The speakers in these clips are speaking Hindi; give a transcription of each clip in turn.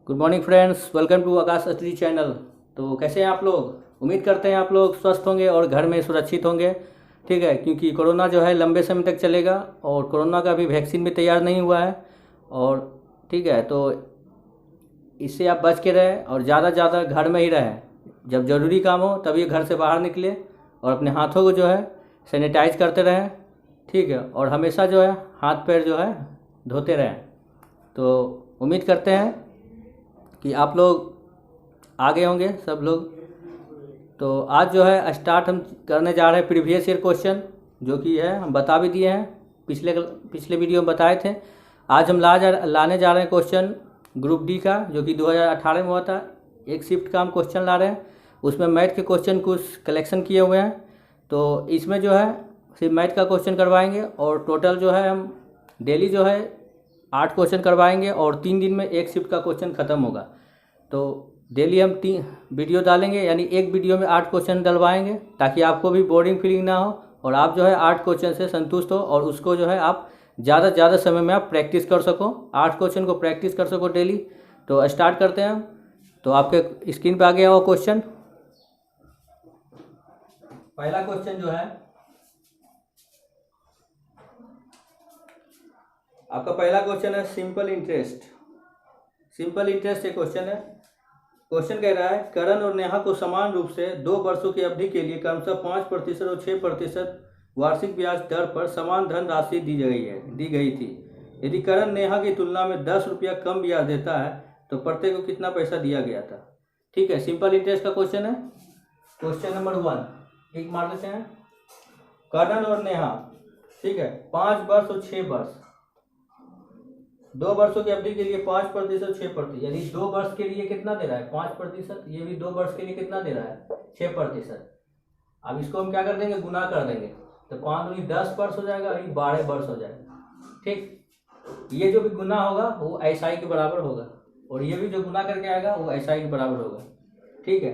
Good morning friends, welcome to Aakash अस्ट्री चैनल। तो कैसे हैं आप लोग? उम्मीद करते हैं आप लोग स्वस्थ होंगे और घर में सुरक्षित होंगे। ठीक है, क्योंकि कोरोना जो है लंबे समय तक चलेगा और कोरोना का भी वैक्सीन भी तैयार नहीं हुआ है। और ठीक है, तो इससे आप बच के रहें और ज़्यादा से ज़्यादा घर में ही रहें। जब ज़रूरी काम हो तभी घर से बाहर निकले और अपने हाथों को जो है सैनिटाइज करते रहें। ठीक है, और हमेशा जो है हाथ पैर जो है धोते रहें। तो उम्मीद करते हैं कि आप लोग आगे होंगे सब लोग। तो आज जो है स्टार्ट हम करने जा रहे हैं प्रीवियस ईयर क्वेश्चन, जो कि है हम बता भी दिए हैं, पिछले वीडियो में बताए थे। आज हम लाने जा रहे हैं क्वेश्चन ग्रुप डी का, जो कि 2018 में हुआ था। एक शिफ्ट का हम क्वेश्चन ला रहे हैं, उसमें मैथ के क्वेश्चन कुछ कलेक्शन किए हुए हैं। तो इसमें जो है सिर्फ मैथ का क्वेश्चन करवाएंगे और टोटल जो है हम डेली जो है 8 क्वेश्चन करवाएंगे और 3 दिन में एक शिफ्ट का क्वेश्चन ख़त्म होगा। तो डेली हम 3 वीडियो डालेंगे, यानी एक वीडियो में 8 क्वेश्चन डलवाएंगे, ताकि आपको भी बोरिंग फीलिंग ना हो और आप जो है 8 क्वेश्चन से संतुष्ट हो और उसको जो है आप ज़्यादा से ज़्यादा समय में आप प्रैक्टिस कर सको, 8 क्वेश्चन को प्रैक्टिस कर सको डेली। तो स्टार्ट करते हैं। तो आपके स्क्रीन पे आ गया वो क्वेश्चन। पहला क्वेश्चन जो है आपका, पहला क्वेश्चन है सिंपल इंटरेस्ट। सिंपल इंटरेस्ट एक क्वेश्चन है। क्वेश्चन कह रहा है करण और नेहा को समान रूप से 2 वर्षों की अवधि के लिए क्रमशः 5% और 6% वार्षिक ब्याज दर पर समान धन राशि दी गई थी। यदि करण नेहा की तुलना में 10 रुपया कम ब्याज देता है तो प्रत्येक को कितना पैसा दिया गया था? ठीक है, सिंपल इंटरेस्ट का क्वेश्चन है। क्वेश्चन नंबर 1 ठीक मार लेते हैं। करण और नेहा, ठीक है, 5 वर्ष और 6 वर्ष, 2 वर्षों की अवधि के लिए 5% 6%, यानी 2 वर्ष के लिए कितना दे रहा है? 5%। ये भी 2 वर्ष के लिए कितना दे रहा है? 6%। अब इसको हम क्या कर देंगे? गुना कर देंगे। तो 5 दूनी 10 वर्ष हो जाएगा और ये 12 वर्ष हो जाएगा। ठीक, ये जो भी गुना होगा वो SI के बराबर होगा और ये भी जो गुना करके आएगा वो SI के बराबर होगा। ठीक है,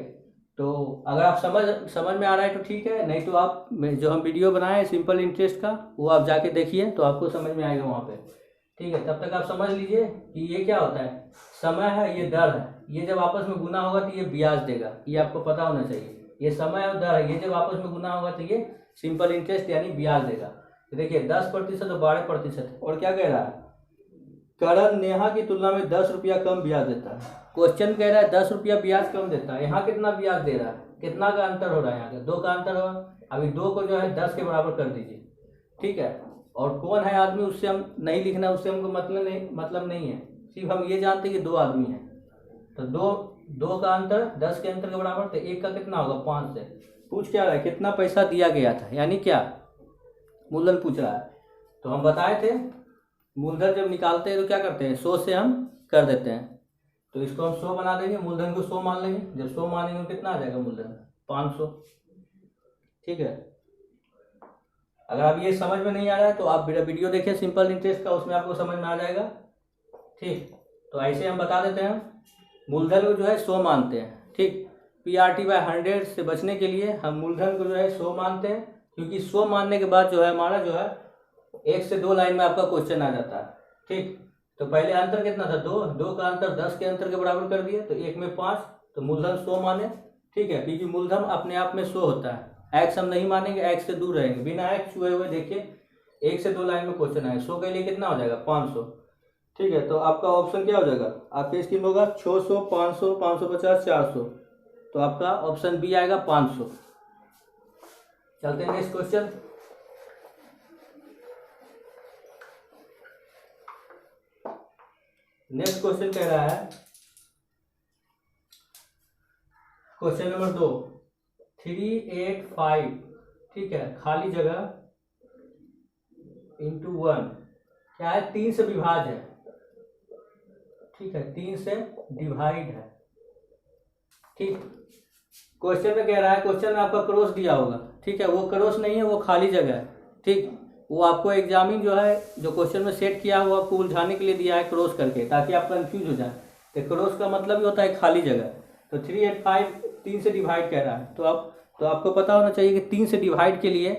तो अगर आप समझ में आ रहा है तो ठीक है, नहीं तो आप जो हम वीडियो बनाए हैं सिंपल इंटरेस्ट का वो आप जाके देखिए तो आपको समझ में आएगा वहाँ पे। ठीक है, तब तक आप समझ लीजिए कि ये क्या होता है, समय है, ये दर है। ये जब आपस में गुना होगा तो ये ब्याज देगा, ये आपको पता होना चाहिए। ये समय और दर है, ये जब आपस में गुना होगा तो ये सिंपल इंटरेस्ट यानी ब्याज देगा। तो देखिए 10% और 12%। और क्या कह रहा है? करण नेहा की तुलना में 10 रुपया कम ब्याज देता है। क्वेश्चन कह रहा है 10 रुपया ब्याज कम देता है। यहाँ कितना ब्याज दे रहा है? कितना का अंतर हो रहा है? यहाँ का 2 का अंतर होगा। अभी 2 को जो है 10 के बराबर कर दीजिए। ठीक है, और कौन है आदमी उससे हम नहीं लिखना, उससे हमको मतलब नहीं है। सिर्फ हम ये जानते हैं कि 2 आदमी हैं। तो 2 का अंतर 10 के अंतर के बराबर, तो 1 का कितना होगा? 5 से। पूछ क्या रहा है? कितना पैसा दिया गया था, यानी क्या मूलधन पूछ रहा है। तो हम बताए थे मूलधन जब निकालते हैं तो क्या करते हैं? 100 से हम कर देते हैं। तो इसको हम 100 बना देंगे, मूलधन को 100 मान लेंगे। जब 100 मानेंगे तो कितना आ जाएगा मूलधन? 500। ठीक है, अगर आप ये समझ में नहीं आ रहा है तो आप मेरा वीडियो देखिए सिंपल इंटरेस्ट का, उसमें आपको समझ में आ जाएगा। ठीक, तो ऐसे हम बता देते हैं। मूलधन को जो है 100 मानते हैं। ठीक, PRT/100 से बचने के लिए हम मूलधन को जो है 100 मानते हैं, क्योंकि 100 मानने के बाद जो है हमारा जो है 1 से 2 लाइन में आपका क्वेश्चन आ जाता है। ठीक, तो पहले अंतर कितना था? 2 का अंतर 10 के अंतर के बराबर कर दिए, तो 1 में 5, तो मूलधन 100 माने। ठीक है, क्योंकि मूलधन अपने आप में 100 होता है। एक्स हम नहीं मानेंगे, एक्स से दूर रहेंगे, बिना एक्स छुए हुए देखिए 1 से 2 लाइन में क्वेश्चन आएगा। 100 के लिए कितना हो जाएगा? 500। ठीक है, तो आपका ऑप्शन क्या हो जाएगा? आपके स्क्रीन में होगा 600, 500, 550, 400। तो आपका ऑप्शन बी आएगा 500। चलते हैं नेक्स्ट क्वेश्चन। नेक्स्ट क्वेश्चन कह रहा है, क्वेश्चन नंबर 2, 385। ठीक है, खाली जगह इंटू 1 क्या है? 3 से विभाज्य है। ठीक है, 3 से डिवाइड है। ठीक, क्वेश्चन में कह रहा है, क्वेश्चन में आपका क्रॉस दिया होगा। ठीक है, वो क्रॉस नहीं है, वो खाली जगह है। ठीक, वो आपको एग्जामिन जो है जो क्वेश्चन में सेट किया वो आपको उलझाने के लिए दिया है क्रॉस करके, ताकि आप कंफ्यूज हो जाए। तो क्रॉस का मतलब ही होता है खाली जगह। तो 385 3 से डिवाइड कह रहा है, तो आपको पता होना चाहिए कि 3 से डिवाइड के लिए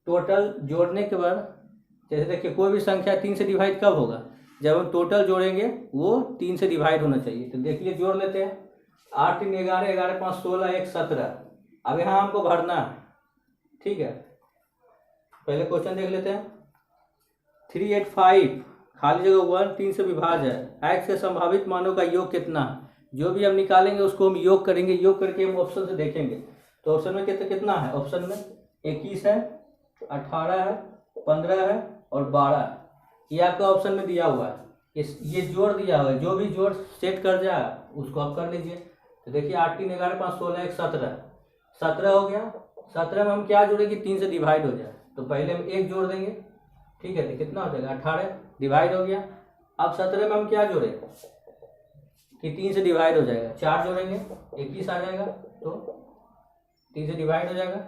टोटल जोड़ने के बाद, जैसे देखिए कोई भी संख्या 3 से डिवाइड कब होगा? जब हम टोटल जोड़ेंगे वो 3 से डिवाइड होना चाहिए। तो देखिए जोड़ लेते हैं, 8 3 11, 11 5 16, 1 17। अब यहाँ हमको भरना है, ठीक है। पहले क्वेश्चन देख लेते हैं। 385 खाली जगह 1 3 से विभाज्य है। x के संभावित मानों का योग कितना है? जो भी हम निकालेंगे उसको हम योग करेंगे, योग करके हम ऑप्शन से देखेंगे। तो ऑप्शन में कितना है? ऑप्शन में 21 है, 18 है, 15 है और 12 है। ये आपका ऑप्शन में दिया हुआ है। ये जोड़ दिया हुआ है, जो भी जोड़ सेट कर जाए उसको आप कर लीजिए। तो देखिए 8 3 11 5 16 1 17, 17 हो गया। 17 में हम क्या जोड़ेंगे? 3 से डिवाइड हो जाए। तो पहले हम 1 जोड़ देंगे, ठीक है। तो कितना हो जाएगा? 18 डिवाइड हो गया। अब 17 में हम क्या जोड़ें कि 3 से डिवाइड हो जाएगा? 4 जोड़ेंगे, 21 आ जाएगा। तो 3 से डिवाइड हो जाएगा।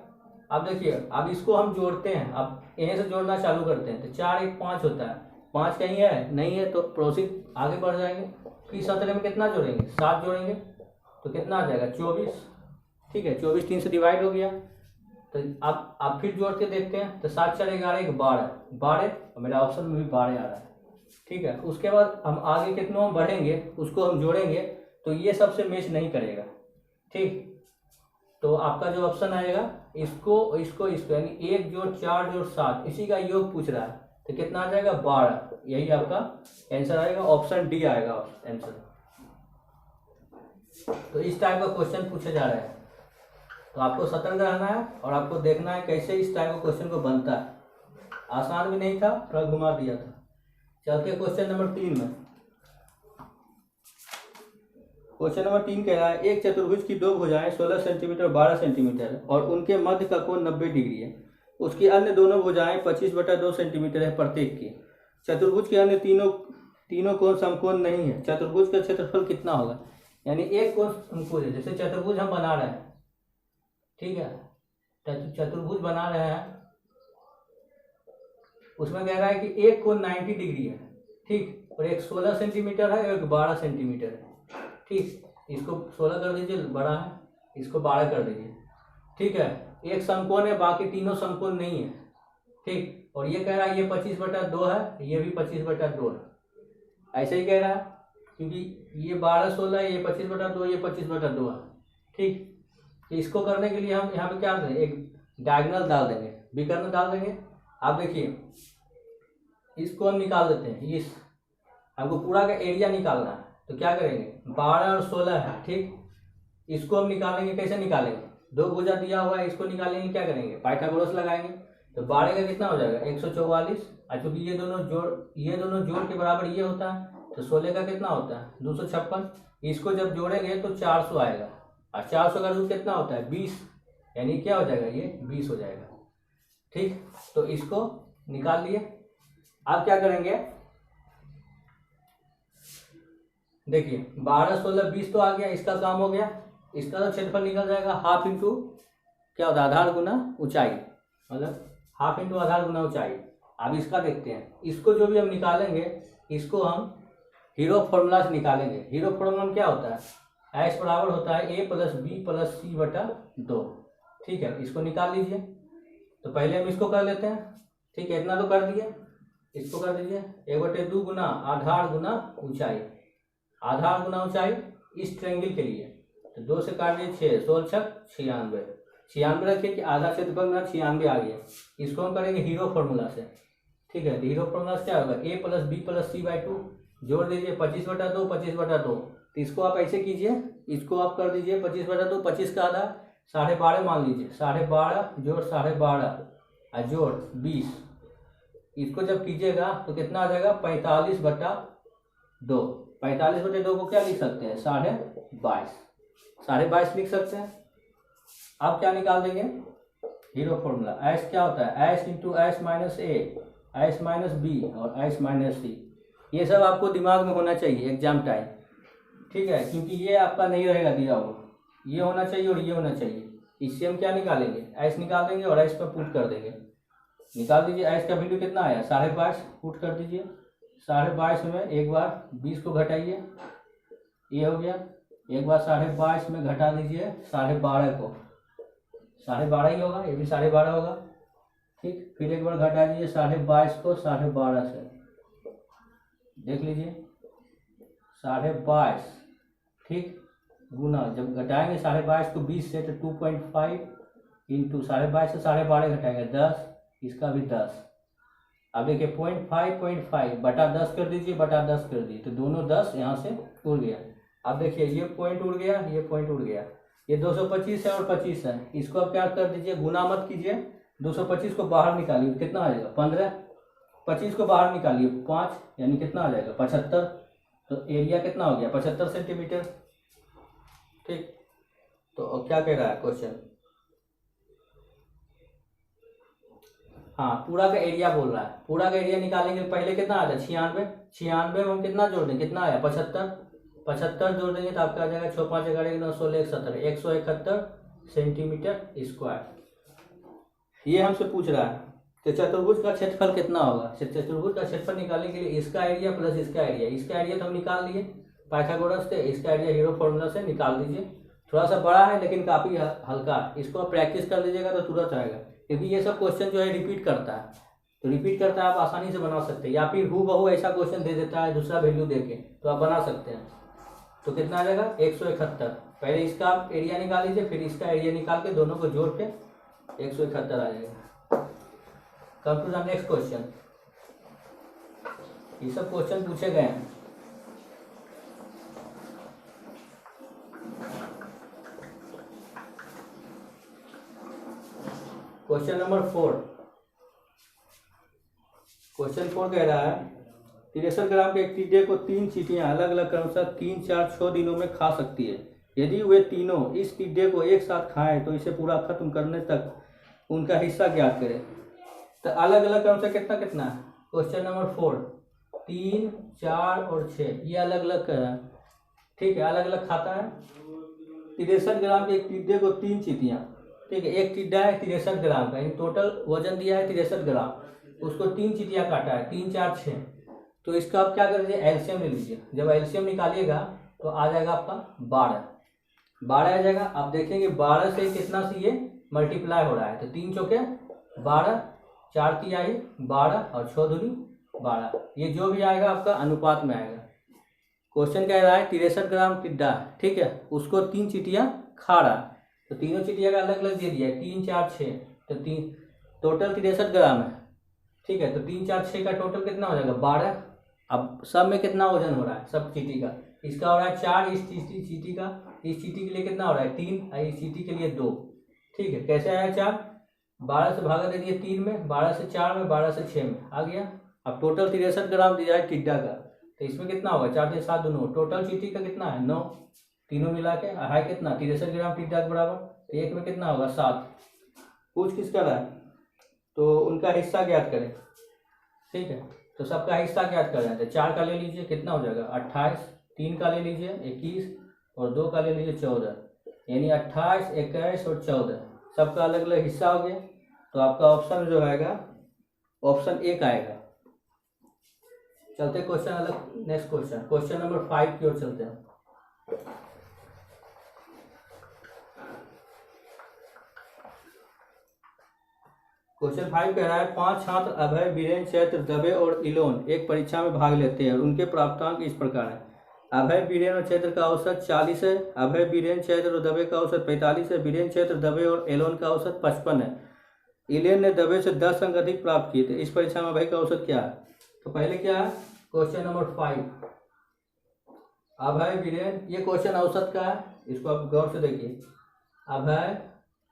अब देखिए, अब इसको हम जोड़ते हैं। अब यहीं से जोड़ना चालू करते हैं। तो 4 1 5 होता है, 5 कहीं है नहीं है, तो प्रोसीड आगे बढ़ जाएंगे। फिर 17 में कितना जोड़ेंगे? 7 जोड़ेंगे। तो कितना आ जाएगा? 24, ठीक है। 24 3 से डिवाइड हो गया। तो अब फिर जोड़ के देखते हैं। तो 7 4 11 1 12, 12 और मेरा ऑप्शन में भी 12 आ रहा है, ठीक है। उसके बाद हम आगे कितनों में बढ़ेंगे उसको हम जोड़ेंगे, तो ये सबसे मैच नहीं करेगा, ठीक। तो आपका जो ऑप्शन आएगा इसको इसको इसको यानी 1 जोड़ 4 जोड़ 7, इसी का योग पूछ रहा है। तो कितना आ जाएगा? 12। यही आपका आंसर आएगा, ऑप्शन डी आएगा आंसर। तो इस टाइप का क्वेश्चन पूछा जा रहा है, तो आपको सतर्क रहना है और आपको देखना है कैसे इस टाइप का क्वेश्चन को बनता है। आसान भी नहीं था, थोड़ा घुमा दिया था। चलते क्वेश्चन नंबर 3 में। क्वेश्चन नंबर 3 कह रहा है एक चतुर्भुज की दो भुजाएं 16 सेंटीमीटर और 12 सेंटीमीटर है और उनके मध्य का कोण 90 डिग्री है। उसकी अन्य दोनों भुजाएं 25/2 सेंटीमीटर है प्रत्येक की। चतुर्भुज के अन्य तीनों कोण समकोण नहीं है। चतुर्भुज का क्षेत्रफल कितना होगा? यानी एक कोण समकोण है। जैसे चतुर्भुज हम बना रहे हैं, ठीक है, चतुर्भुज बना रहे हैं, उसमें कह रहा है कि एक कोण 90 डिग्री है, ठीक, और एक 16 सेंटीमीटर है और एक 12 सेंटीमीटर है, ठीक। इसको 16 कर दीजिए, बड़ा है, इसको 12 कर दीजिए, ठीक है। एक समकोण है, बाकी तीनों समकोण नहीं है, ठीक। और ये कह रहा है ये 25/2 है, ये भी 25/2 है। ऐसे ही कह रहा है क्योंकि ये 12 16 है, ये 25/2, ये 25/2 है, ठीक। तो इसको करने के लिए हम यहाँ पे क्या करें? एक डायगोनल डाल देंगे, विकर्ण डाल देंगे। आप देखिए इसको हम निकाल देते हैं। इस हमको पूरा का एरिया निकालना है, तो क्या करेंगे? 12 और 16 है, ठीक। इसको हम निकालेंगे, कैसे निकालेंगे? दो भुजा दिया हुआ है, इसको निकालेंगे, क्या करेंगे? पाइथागोरस लगाएंगे। तो 12 का कितना हो जाएगा? 144। चूंकि ये दोनों जोड़ के बराबर ये होता है, तो 16 का कितना होता है? 256। इसको जब जोड़ेंगे तो 400 आएगा, और 400 का रूट कितना होता है? 20, यानी क्या हो जाएगा? ये 20 हो जाएगा, ठीक। तो इसको निकाल लिए। आप क्या करेंगे? देखिए 12 16 20 तो आ गया, इसका काम हो गया। इसका तो क्षेत्रफल निकल जाएगा, हाफ इंटू क्या होता है? आधार गुना ऊंचाई, मतलब हाफ इंटू आधार गुना ऊंचाई। अब इसका देखते हैं, इसको जो भी हम निकालेंगे इसको हम हीरो फॉर्मूला से निकालेंगे। हीरो फॉर्मूला में क्या होता है? एच बराबर होता है a + b + c/2, ठीक है। इसको निकाल लीजिए। तो पहले हम इसको कर लेते हैं, ठीक है। इतना तो कर दिए, इसको कर दीजिए 1/2 गुना आधार गुना ऊंचाई। आधार गुना ऊंचाई इस ट्रायंगल के लिए, तो 2 से काट दिए 6, 16 96, 96 रखिए कि आधा क्षेत्रफल मेरा 96 आ गया। इसको हम करेंगे हीरो फॉर्मूला से, ठीक है। तो हीरो फॉर्मूला से क्या होगा? a + b + c/2, जोड़ दीजिए 25/2 25/2। तो इसको आप ऐसे कीजिए, इसको आप कर दीजिए 25/2, 25 का आधा 12.5 मान लीजिए, 12.5 जोड़ 12.5 जोड़ 20। इसको जब कीजिएगा तो कितना आ जाएगा? 45/2। 45/2 को क्या लिख सकते हैं? 22.5, 22.5 लिख सकते हैं। अब क्या निकाल देंगे? Hero formula. एस क्या होता है? एस इंटू एस माइनस ए, एस माइनस बी और एस माइनस सी। ये सब आपको दिमाग में होना चाहिए एग्जाम टाइम, ठीक है, क्योंकि ये आपका नहीं रहेगा दिया हुआ। ये होना चाहिए और ये होना चाहिए। इससे हम क्या निकालेंगे? एस निकाल देंगे और एस पर पुट कर देंगे। निकाल दीजिए, एस का वैल्यू कितना आया? 22.5, पुट कर दीजिए। 22.5 में एक बार 20 को घटाइए, ये हो गया। एक बार 22.5 में घटा दीजिए 12.5 को, 12.5 ही होगा, ये भी 12.5 होगा, ठीक। फिर एक बार घटा दीजिए 22.5 को 12.5 से, देख लीजिए 22.5, ठीक, गुना जब घटाएंगे 22.5 को 20 से तो 2.5 इंटू 22.5 से 12.5 घटाएंगे 10, इसका भी 10। अब देखिए 0.5 बटा 10 कर दीजिए, बटा 10 कर दीजिए, तो दोनों 10 यहाँ से उड़ गया। अब देखिए ये पॉइंट उड़ गया, ये पॉइंट उड़ गया, ये 225 है और 25 है, इसको आप क्या कर दीजिए, गुना मत कीजिए, 225 को बाहर निकालिए तो कितना आ जाएगा 15, 25 को बाहर निकालिए 5, यानी कितना आ जाएगा 75। तो एरिया कितना हो गया 75 सेंटीमीटर, ठीक। तो अब क्या कह रहा है क्वेश्चन, हाँ पूरा का एरिया बोल रहा है, पूरा का एरिया निकालेंगे पहले कितना आ जाए 96, 96 में हम कितना जोड़ देंगे, कितना आया 75, 75 जोड़ देंगे तो आपका आ जाएगा 6 5 11 9 16 171, 171 सेंटीमीटर स्क्वायर। ये हमसे पूछ रहा है कि चतुर्भुज का क्षेत्रफल कितना होगा। चतुर्भुज का क्षेत्रफल निकालने के लिए इसका एरिया प्लस इसका एरिया, इसका एरिया तो हम निकाल लिए पाइथागोरस से, इसका एरिया हीरो फॉर्मूला से निकाल दीजिए। थोड़ा सा बड़ा है लेकिन काफ़ी हल्का है, इसको आप प्रैक्टिस कर लीजिएगा तो तुरंत आएगा, क्योंकि ये सब क्वेश्चन जो है रिपीट करता है, तो रिपीट करता है आप आसानी से बना सकते हैं, या फिर हूबहू ऐसा क्वेश्चन दे देता है दूसरा वैल्यू देके तो आप बना सकते हैं। तो कितना आ जाएगा 171, पहले इसका एरिया निकाल लीजिए फिर इसका एरिया निकाल के दोनों को जोड़ के 171 आ जाएगा। Come to the next question, ये सब क्वेश्चन पूछे गए हैं। क्वेश्चन नंबर 4, क्वेश्चन 4 कह रहा है 63 ग्राम के एक टिड्डे को 3 चींटियां अलग अलग क्रमशः 3 4 6 दिनों में खा सकती है। यदि वे तीनों इस टिड्डे को एक साथ खाएं तो इसे पूरा खत्म करने तक उनका हिस्सा ज्ञात करें। तो अलग अलग क्रमशः कितना कितना है, क्वेश्चन नंबर 4 3 4 और 6 ये अलग अलग कर रहा है, ठीक है, अलग अलग खाता है। 63 ग्राम के एक टिड्डे को 3 चींटियां, ठीक है, एक टिड्डा है 63 ग्राम का, टोटल वजन दिया है 63 ग्राम, उसको 3 चींटियां काटा है 3 4 6, तो इसका आप क्या कर लीजिए एलसीएम ले लीजिए। जब एलसीएम निकालिएगा तो आ जाएगा आपका 12 आ जाएगा। आप देखेंगे 12 से कितना से ये मल्टीप्लाई हो रहा है, तो 3 चौके 12, 4 तिहाई 12 और 6 दूनी 12, ये जो भी आएगा आपका अनुपात में आएगा। क्वेश्चन कह रहा है 63 ग्राम टिड्डा, ठीक है, उसको 3 चींटियां खा रहा है, तो तीनों चींटियां का अलग अलग दे दिया है 3 4 6, तो 3 टोटल 63 ग्राम है, ठीक है, तो 3 4 6 का टोटल कितना हो जाएगा 12। अब सब में कितना वजन हो रहा है सब चींटी का, इसका हो रहा है 4, इस चींटी का, इस चींटी के लिए कितना हो रहा है 3 और इस चींटी के लिए 2, ठीक है। कैसे आया 4, 12 से भागा दे दिए 3 में, 12 से 4 में, 12 से 6 में आ गया। अब टोटल 63 ग्राम दिया है टिड्डा का, तो इसमें कितना होगा 4 3 7 2 9, टोटल चींटी का कितना है 9, तीनों मिला के है कितना 63 ग्राम टिड्डा के बराबर, तो एक में कितना होगा 7। पूछ किसका रहा है, तो उनका हिस्सा ज्ञात करें, ठीक है, तो सबका हिस्सा ज्ञात कर रहे हैं। तो 4 का ले लीजिए कितना हो जाएगा 28, 3 का ले लीजिए 21 और 2 का ले लीजिए 14, यानी 28 21 और 14 सबका अलग अलग हिस्सा हो गया। तो आपका ऑप्शन जो आएगा ऑप्शन 1 आएगा। चलते क्वेश्चन अलग, नेक्स्ट क्वेश्चन, क्वेश्चन नंबर 5 की ओर चलते हैं। क्वेश्चन 5 कह रहा है 5 छात्र अभय वीरेंद्र चैत्र दबे और इलोन एक परीक्षा में भाग लेते हैं और उनके प्राप्तांक इस प्रकार है। अभय वीरेंद्र और चैत्र का औसत 40 है, अभय वीरेंद्र चैत्र और दबे का औसत 45 है, वीरेंद्र चैत्र दबे और एलोन का औसत 55 है। इलेन ने दबे से 10 अंक अधिक प्राप्त किए थे, इस परीक्षा में अभय का औसत क्या है। तो पहले क्या है क्वेश्चन नंबर 5, अभय वीरेंद्र, ये क्वेश्चन औसत का है, इसको आप गौर से देखिए। अभय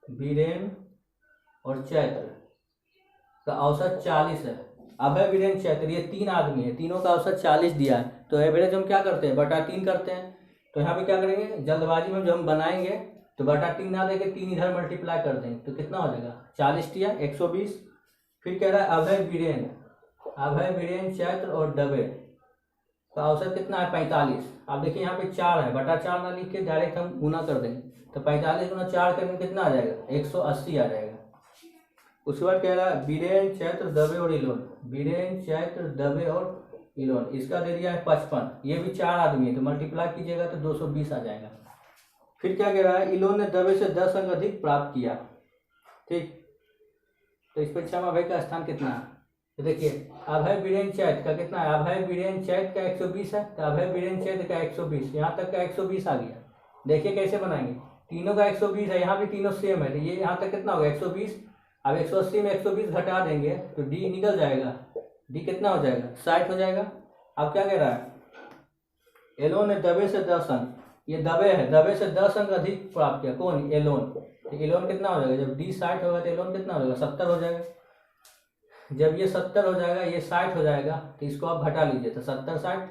वीरेंद्र और चैत्र का औसत 40 है, अभय वीरेंद्र चैत्र ये 3 आदमी है, तीनों का औसत 40 दिया है, तो एवरेज हम क्या करते हैं बटा 3 करते हैं। तो यहाँ पे क्या करेंगे जल्दबाजी में जो हम बनाएंगे तो बटा 3 ना देके 3 इधर मल्टीप्लाई कर देंगे, तो कितना हो जाएगा 40 टिया 120। फिर कह रहा है अभय वीरेंद्र चैत्र और दबे का औसत कितना है 45। आप देखिए यहाँ पे 4 है, बटा 4 ना लिख के डायरेक्ट हम गुना कर देंगे, तो 45 गुना 4 करेंगे कितना आ जाएगा 180 आ जाएगा। उसके बाद कह रहा है वीरेंद्र चैत्र दबे और इलोन, वीरेंद्र चैत्र दबे और इलोन, इसका दे दिया है 55, ये भी 4 आदमी है, तो मल्टीप्लाई कीजिएगा तो 220 आ जाएगा। फिर क्या कह रहा है इलोन ने दबे से 10 अंक अधिक प्राप्त किया, ठीक, तो इस परीक्षा में अभय का स्थान कितना है, तो देखिए अभय बीरेन चैत का कितना है, अभय बीरेन चैत का 120 है, तो अभय बीरेन चैत का 120, यहाँ तक का 120 आ गया। देखिए कैसे बनाएंगे, तीनों का 120 है, यहाँ भी तीनों सेम है, तो ये यहाँ तक कितना होगा 120। अब 180 में 120 घटा देंगे तो डी निकल जाएगा, डी कितना हो जाएगा 60 हो जाएगा। अब क्या कह रहा है, एलोन ने दबे से 10 अंक, ये दबे है, दबे से 10 अंक अधिक प्राप्त किया, कौन, एलोन। तो एलोन कितना हो जाएगा, जब डी 60 होगा तो एलोन कितना हो जाएगा 70 हो जाएगा। जब ये 70 हो जाएगा, ये 60 हो जाएगा, तो इसको आप घटा लीजिए, तो 70 60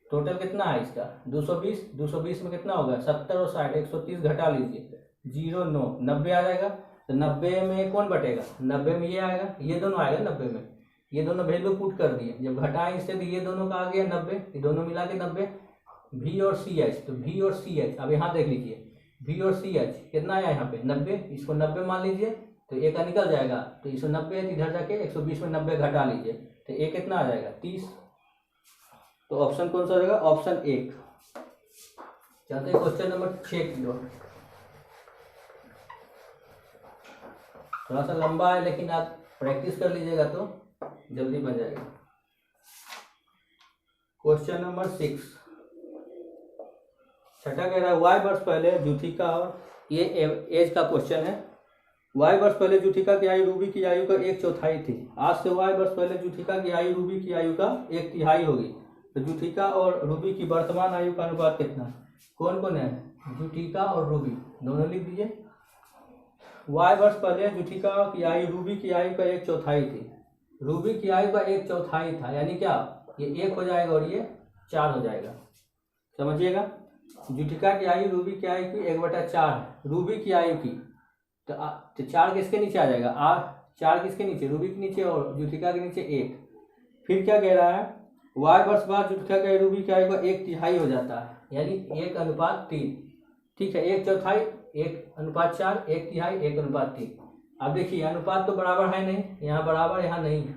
टोटल कितना है इसका 220, 220 में कितना होगा 70 और 60, 130 घटा लीजिए, 0 9 90 आ जाएगा। तो 90 में कौन बटेगा, 90 में ये आएगा, ये दोनों आएगा 90 में, ये दोनों वैल्यू पुट कर दिए, जब घटाएं इससे तो ये दोनों का आ गया 90, ये दोनों मिला के 90। वी और सी एच, तो वी और सी एच अब यहाँ देख लीजिए, वी और सी एच कितना आया यहाँ पे 90, इसको 90 मान लीजिए, तो ए का निकल जाएगा, तो 190 है, इधर जाके 120 में 90 घटा लीजिए, तो ए कितना आ जाएगा 30। तो ऑप्शन कौन सा हो जाएगा, ऑप्शन 1। चलते हैं क्वेश्चन नंबर 6 की ओर। थोड़ा सा लंबा है, लेकिन आप प्रैक्टिस कर लीजिएगा तो जल्दी बन जाएगा। क्वेश्चन नंबर 6, छठा कह रहा है वाई वर्ष पहले जूथिका, और ये एज का क्वेश्चन है। वाई वर्ष पहले जूथिका की आयु रूबी की आयु का 1/4 थी, आज से वाई वर्ष पहले जूथिका की आयु रूबी की आयु का 1/3 होगी, तो जूथिका और रूबी की वर्तमान आयु का अनुपात कितना है। कौन कौन है, जूथिका और रूबी दोनों लिख दीजिए। वाई वर्ष पहले जूथिका की आयु रूबी की आयु का 1/4 थी, रूबी की आयु का 1/4 था, यानी क्या, ये 1 हो जाएगा और ये 4 हो जाएगा, समझिएगा। जूथिका की आयु रूबी की आयु की 1/4 है, रूबी की आयु की, तो 4 किसके नीचे आ जाएगा, 4 किसके नीचे, रूबी के नीचे और जूथिका के नीचे 1। फिर क्या कह रहा है, वाई वर्ष बाद जूथिका की रूबी की आयु का 1/3 हो जाता है, यानी 1/3, ठीक है, 1/4 1/4 1/3 1/3। अब देखिए अनुपात तो बराबर है नहीं, यहाँ बराबर यहाँ नहीं है,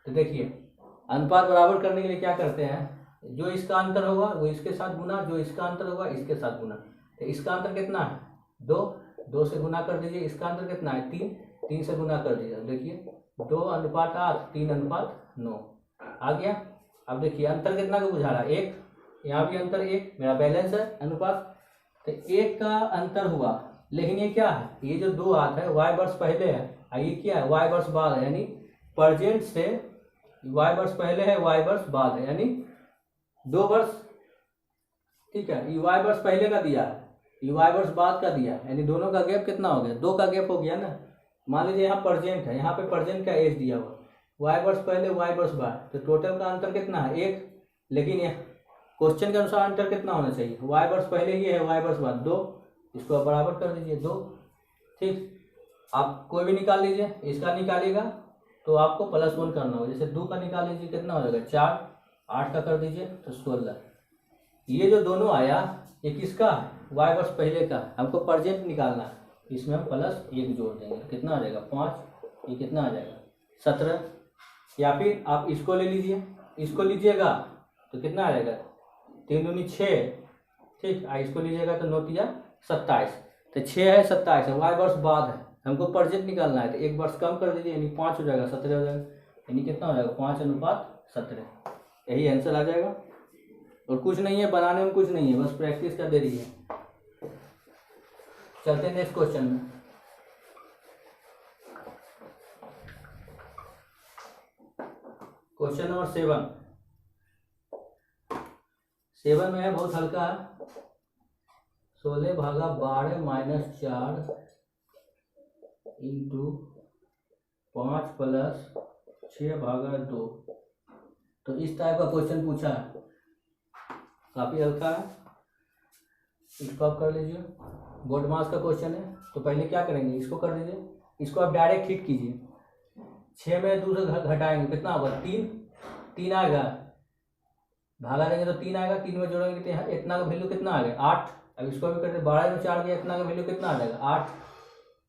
तो देखिए अनुपात बराबर करने के लिए क्या करते हैं, जो इसका अंतर होगा वो इसके साथ गुना, जो इसका अंतर होगा इसके साथ गुना। तो इसका अंतर कितना है 2, 2 से गुना कर दीजिए, इसका अंतर कितना है 3, 3 से गुना कर दीजिए, देखिए 2:8 3:9 आ गया। अब देखिए अंतर कितना का बुझा रहा है 1, यहाँ भी अंतर 1, मेरा बैलेंस है अनुपात, तो 1 का अंतर हुआ, लेकिन ये क्या है, ये जो 2 हाथ है वाई वर्ष पहले है, ये क्या है वाई वर्ष बाद है, यानी प्रेजेंट से वाई वर्ष पहले है वाई वर्ष बाद है, यानी 2 वर्ष, ठीक है, ये वाई वर्ष पहले का दिया है, ये वाई वर्ष बाद का दिया है, यानी दोनों का गैप कितना हो गया 2 का गैप हो गया ना। मान लीजिए यहाँ प्रेजेंट है, यहाँ पे प्रेजेंट का एज दिया हुआ, वाई वर्ष पहले वाई वर्ष बाद, तो टोटल का अंतर कितना है 1, लेकिन यह क्वेश्चन के अनुसार अंतर कितना होना चाहिए, वाई वर्ष पहले ये है वाई वर्ष बाद 2, इसको आप बराबर कर दीजिए 2, ठीक। आप कोई भी निकाल लीजिए, इसका निकालिएगा तो आपको +1 करना होगा, जैसे 2 का निकाल लीजिए कितना हो जाएगा 4, 8 का कर दीजिए तो 16। ये जो दोनों आया ये किसका है, वाई वर्ष पहले का, हमको प्रेजेंट निकालना है, इसमें हम +1 जोड़ देंगे, कितना आ जाएगा 5, ये कितना आ जाएगा 17। या फिर आप इसको ले लीजिए, इसको लीजिएगा तो कितना आ जाएगा 3 दूनी 6, ठीक, इसको लीजिएगा तो 9 तिया 27, तो 6 है 27 है, वाई वर्ष बाद है, हमको प्रेजेंट निकालना है, तो 1 वर्ष कम कर दीजिए, यानी 5 हो जाएगा 17 हो जाएगा, यानी कितना हो जाएगा 5:17, यही आंसर आ जाएगा। और कुछ नहीं है, बनाने में कुछ नहीं है, बस प्रैक्टिस का देरी है। चलते हैं नेक्स्ट क्वेश्चन में। क्वेश्चन नंबर 7 में है, बहुत हल्का है, 16/12 - 4 × 5 + 6/2, तो इस टाइप का क्वेश्चन पूछा है, काफ़ी हल्का है, इसको आप कर लीजिए, बोर्ड मास का क्वेश्चन है। तो पहले क्या करेंगे, इसको कर दीजिए, इसको आप डायरेक्ट हिट कीजिए, 6 में 2 से घटाएंगे कितना होगा 3 आएगा, भागा देंगे तो 3 आएगा, 3 में जोड़ेंगे तो इतना का वैल्यू कितना आ गया 8। अब इसको भी करते 12 में 4 गया, इतना का वैल्यू कितना आ जाएगा 8।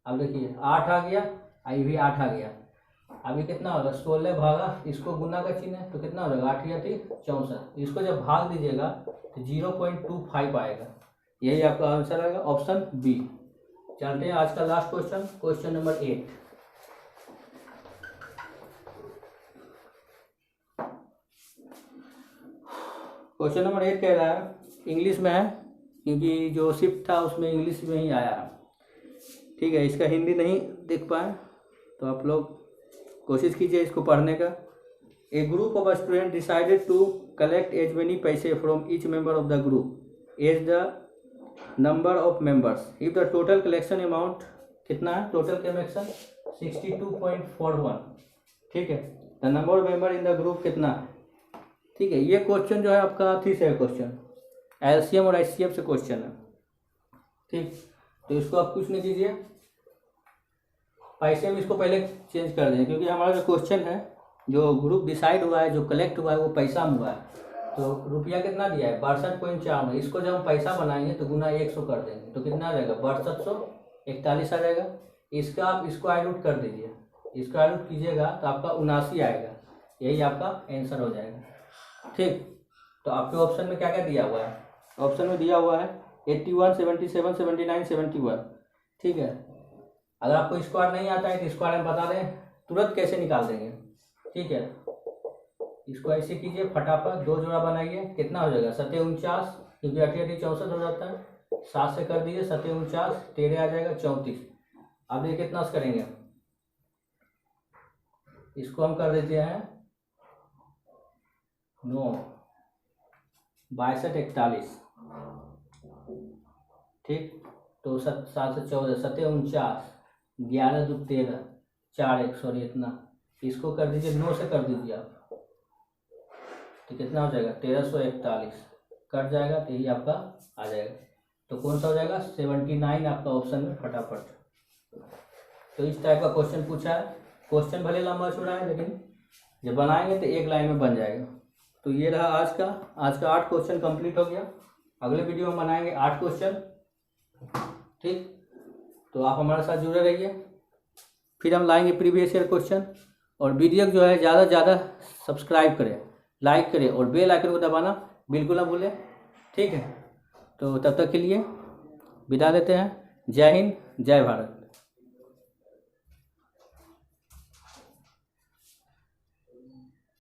अब देखिए 8 आ गया, ये भी 8 आ गया, अभी कितना होगा 16 भागा, इसको गुना का चिन्ह है तो कितना हो जाएगा 8 या 3 64, इसको जब भाग दीजिएगा तो 0.25 आएगा, यही आपका आंसर आएगा, ऑप्शन बी। चलते हैं आज का last question, question number 8। Question number 8 कह रहा है, इंग्लिश में है क्योंकि जो शिफ्ट था उसमें इंग्लिश में ही आया है। ठीक है, इसका हिंदी नहीं देख पाए तो आप लोग कोशिश कीजिए इसको पढ़ने का। A group of student decided to collect as many paise from each member of the group as the number of members if the total collection amount कितना है, टोटल कलेक्शन 62.41। ठीक है, the number of member in the group कितना है। ठीक है, ये क्वेश्चन जो है आपका थी से क्वेश्चन एलसीएम और एचसीएफ से क्वेश्चन है। ठीक, तो इसको आप कुछ नहीं कीजिए, पैसे में इसको पहले चेंज कर दें क्योंकि हमारा जो क्वेश्चन है जो ग्रुप डिसाइड हुआ है, जो कलेक्ट हुआ है वो पैसा में हुआ है। तो रुपया कितना दिया है 62.4 में, इसको जब हम पैसा बनाएंगे तो गुना 100 कर देंगे तो कितना आ जाएगा 6241 आ जाएगा। इसका आप इसको आइलूट कर दीजिए, इसको आइलूट कीजिएगा तो आपका 79 आएगा, यही आपका आंसर हो जाएगा। ठीक, तो आपके ऑप्शन में क्या क्या दिया हुआ है, ऑप्शन में दिया हुआ है 81, 77, 79, 71। ठीक है, अगर आपको स्क्वायर नहीं आता है तो स्क्वायर में बता दें तुरंत कैसे निकाल देंगे। ठीक है, इसको ऐसे कीजिए फटाफट, 2 जोड़ा बनाइए, कितना हो जाएगा 749 क्योंकि 88 64 हो जाता है, 7 से कर दीजिए 749 13 आ जाएगा 34। अब ये कितना से करेंगे, इसको हम कर देते हैं 9 62 41। ठीक, तो 7 से 14 749 11 2 13 4 1 सॉरी इतना, इसको कर दीजिए 9 से कर दीजिए आप तो कितना हो जाएगा 1341 कट जाएगा तो यही आपका आ जाएगा। तो कौन सा हो जाएगा 79 आपका ऑप्शन में फटाफट। तो इस टाइप का क्वेश्चन पूछा है, क्वेश्चन भले लंबा छोड़ा है लेकिन जब बनाएंगे तो एक लाइन में बन जाएगा। तो ये रहा आज का 8 क्वेश्चन कंप्लीट हो गया। अगले वीडियो में बनाएंगे 8 क्वेश्चन। ठीक, तो आप हमारे साथ जुड़े रहिए, फिर हम लाएंगे प्रीवियस ईयर क्वेश्चन। और वीडियो जो है ज़्यादा से ज़्यादा सब्सक्राइब करें, लाइक करें और बेल आइकन को दबाना बिल्कुल ना भूलें। ठीक है, तो तब तक के लिए विदा देते हैं। जय हिंद, जय भारत।